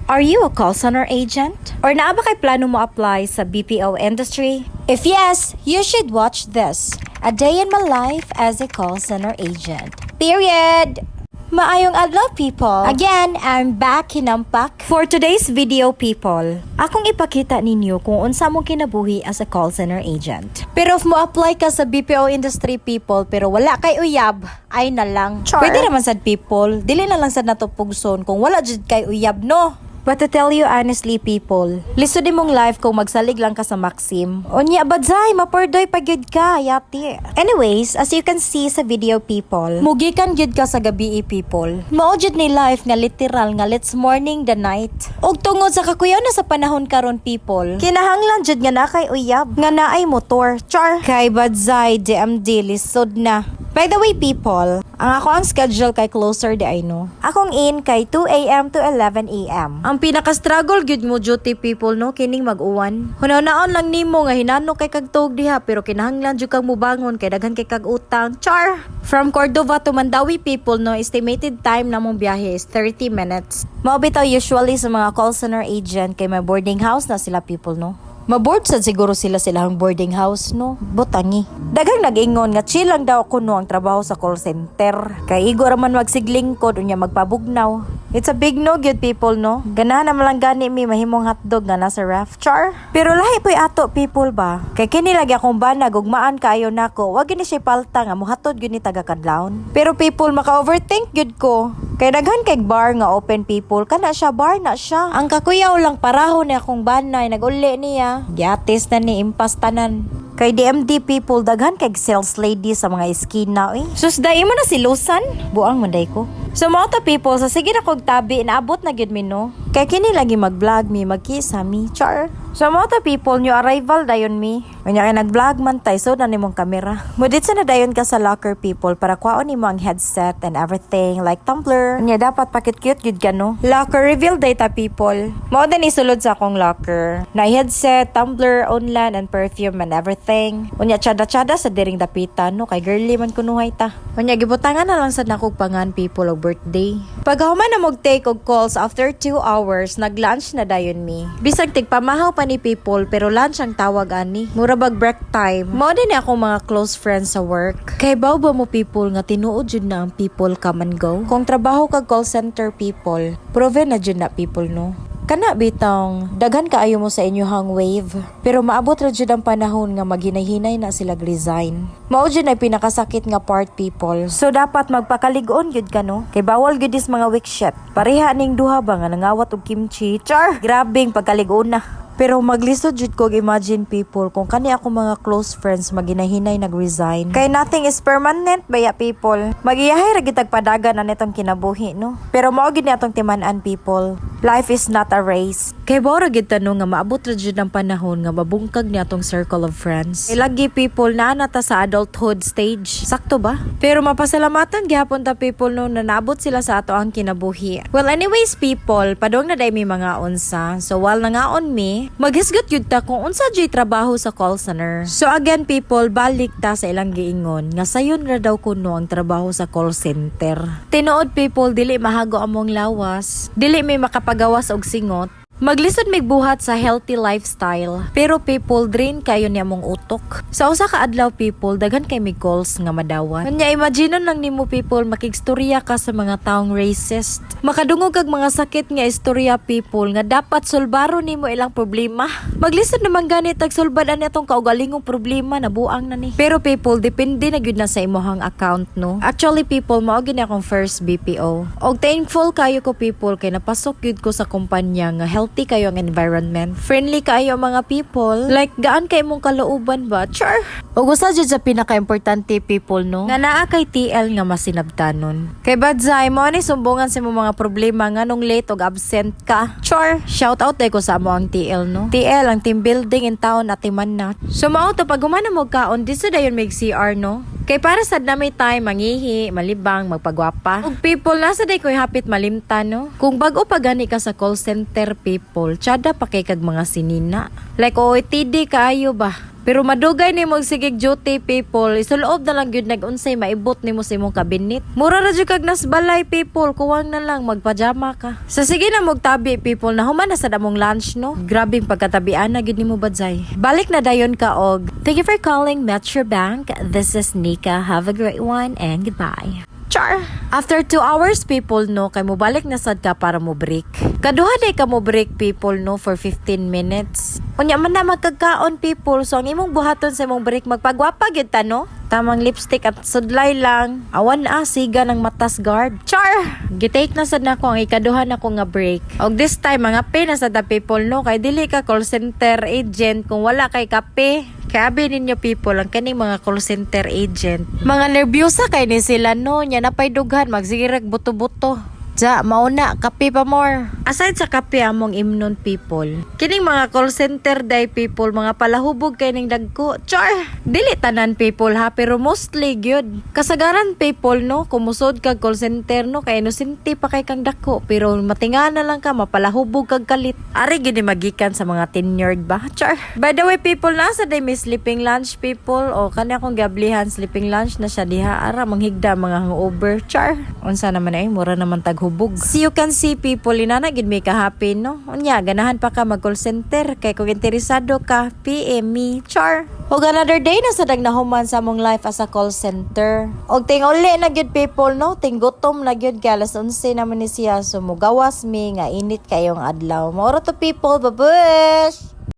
Are you a call center agent? Or naa ba kay plano mo apply sa BPO industry? If yes, you should watch this. A day in my life as a call center agent. Period! Maayong adlaw, people! Again, I'm back hinampak for today's video, people. Akong ipakita ninyo kung unsa mong kinabuhi as a call center agent. Pero if mo apply ka sa BPO industry, people, pero wala kay uyab, ay na lang. Char. Pwede naman sad, people. Dili na lang sad nato pugson kung wala jud kay uyab, no? But to tell you honestly, people, lisod mong life kung magsalig lang ka sa Maxim. Unya, badzay, mapordoy pa gyud ka, yati. Anyways, as you can see sa video, people, mugikan gyud ka sa gabi, people. Mao jud ni life nga literal nga let's morning the night. Og tungod sa kakuyaw na sa panahon karon, people, kinahanglan jud nga nakay uyab, nga naay motor. Char. Kay badzay, DMD, lisod na. By the way, people, ang schedule kay closer di ay no. Akong in kay 2 a.m. to 11 a.m. Ang pinaka-struggle gyud mo duty, people, no, kining mag-uwan. Hunaw-naon lang nimo nga hinano kay kagtuog diha pero kinahanglan jud kang mubangon kay daghan kay kag utang. Char. From Cordova to Mandawi, people, no, estimated time na mong biyahe is 30 minutes. Mao bitaw usually sa mga call center agent kay may boarding house na sila, people, no. Maboard sad siguro sila silang boarding house, no? Butangi. Daghang nag-ingon nga chill lang daw kuno ang trabaho sa call center. Kay igo raman magsiglingkod unya magpabugnaw. It's a big no, good people, no? Ganahan naman lang gani mi mahimong hotdog nga nasa ref. Char. Pero lahi po'y ato, people, ba? Kay kini lagi akong banag ug maan kaayo nako. Wa gini siya palta nga muhatod gyud ni taga kadlawon. Pero people, maka-overthink gyud ko. Kay daghan kay bar nga open, people, kana siya bar na siya. Ang kakuyaw lang paraho ni akong banay naguli niya. Giatis na ni impas tanan. Kay DMD, people, daghan kay sales lady sa mga eskina, eh. Sus, dai mo na si Lusan? Buang manday ko. So, mga to, people, sa sige na kog tabi, inaabot na gyud mi, no? Kay kini lagi mag-vlog mi, magkisa mi, char. So, mga to, people, new arrival dayon mi. Kanya kay nag-vlog man tay, so na nimong kamera. Mudit na dayon ka sa locker, people, para kwaon nimo ang headset and everything, like tumbler. Kanya dapat pakit-cute gyud ka, no? Locker reveal data, people. Mao din isulod sa akong locker. Na headset, tumbler, online, and perfume and everything. Unya tsada-tsada sa diring dapitan, no? Kay girly man kunuhay ta. Unya gibutangan na lang sa nakog pangan, people, og birthday. Pag human na mog take og calls after 2 hours, nag-lunch na dayon mi. Bisag tigpamahaw pa ni, people, pero lunch ang tawag ani. Mura bag break time. Mao din ako mga close friends sa work. Kay baw ba mo, people, nga tinuod jud na ang people come and go. Kung trabaho kag call center, people, proven na jud na, people, no? Kana bitang daghan kaayo mo sa inyohang wave, pero maabot ra jud ang panahon nga maghinay-hinay na sila resign. Mao jud ay pinakasakit nga part, people. So dapat magpakalig-on gyud ka, no? Kay bawal gyud is mga weak shit. Pareha ning duha ba nga nangawat og kimchi. Char, grabing pagkalig-on na. Pero maglisod jud ko, imagine, people, kung kani ako mga close friends maginahinay nag-resign. Kay nothing is permanent, baya, people. Magiyahay ra gitag padagan na nitong kinabuhi, no? Pero mao gid ni atong timan-an, people. Life is not a race. Kay bawra gid tanong nga maabot ra jud ang panahon nga mabungkag ni atong circle of friends. Kay lagi, people, naa na ta sa adulthood stage. Sakto ba? Pero mapasalamatan gihapon ta, people, no, na naabot sila sa ato ang kinabuhi. Well, anyways, people, padong na day mi mga unsa. So while nangaon mi, maghisgot yun ta kung unsa jay trabaho sa call center. So again, people, balik ta sa ilang giingon nga sayon ra daw kuno ang trabaho sa call center. Tinuod, people, dili mahago among lawas, dili may makapagawas og singot. Maglisod mig buhat sa healthy lifestyle. Pero, people, drain kayo niya mong utok. Sa usa ka adlaw, people, daghan kay mig calls nga madawat. Kanya imagine lang nimo, people, makigstorya ka sa mga taong racist. Makadungog kag mga sakit nga istorya, people, nga dapat solbaro nimo ilang problema. Maglisod naman ganit tag solbadan atong kaugalingong problema na buang na ni. Pero, people, depende na gyud na sa imong account, no. Actually, people, mao gyud akong first BPO. Og thankful kayo ko, people, kay napasok gyud ko sa kumpanya nga healthy kayo ang environment. Friendly kayo mga people. Like, gaan kay mong kalooban ba? Char! O gusto dyan sa pinaka-importante, people, no? Nga naa kay TL nga masinabtanon. Kay Badzay, mo ni sumbungan sa mga problema nga nung late o absent ka. Char! Shout out ko sa mo ang TL, no? TL, ang team building in town at iman na. So, mauto, pag humana mo kaon, di sa dayon may CR, no? Kay para sad na may time, mangihi, malibang, magpagwapa. Og people, nasa day ko'y hapit malimta, no? Kung bago pa gani ka sa call center, people, tsada pa kay kag mga sinina. Like, OOTD kaayo ba? Pero madugay nimo sigig duty people, isuloob na lang gyud nag-unsay maibot nimo sa imong kabinit. Mura ra jud kag nasbalay people, kuwang na lang magpajama ka. Sa sige na mogtabi people, nahuman na sa damong lunch no. Grabing pagkatabian na gyud nimo badzay. Balik na dayon ka og. Thank you for calling Metro Bank. This is Nika. Have a great one and goodbye. Char! After 2 hours, people, no, kay mo balik na sad ka para mo break. Kaduha day ka mo break, people, no, for 15 minutes. Unya man na magkagkaon, people, so ang imong buhaton sa imong break, magpagwapa gyud ta, no? Tamang lipstick at sudlay lang. Awan siga ng matas guard. Char! Gitake na sad nako ang ikaduha nako nga break. Og this time, mga pay na sad ta, people, no, kay dili ka call center agent kung wala kay kape. Kabi ninyo people, ang kaning mga call center agent. Mga nervyosa kay ni sila no, nya napay dughan magsigirag buto-buto. Ja, mauna, kape pa more. Aside sa kape among imnon people, kining mga call center day people, mga palahubog kay ning dagko. Char! Dili tanan people ha, pero mostly gyud. Kasagaran people no, kumusod kag call center no, kay inosente pa kay kang dako, pero matinga na lang ka, mapalahubog kag kalit. Ari gini magikan sa mga tenured ba? Char! By the way people, nasa day may sleeping lunch people, o kani akong gablihan sleeping lunch na siya diha, ara manghigda mga hangover. Char! Unsa naman ay, mura naman tag hubog. So you can see people, inana gid may kahapin no. Unya ganahan pa ka mag call center kay kung interesado ka, PM me. Char. Og another day na sa dagnahuman sa among life as a call center. Og tinguli na gyud people no, tinggutom na gyud ka, alas 11 naman ni siya, so mugawas mi nga init kayong adlaw. Maura to people, babush.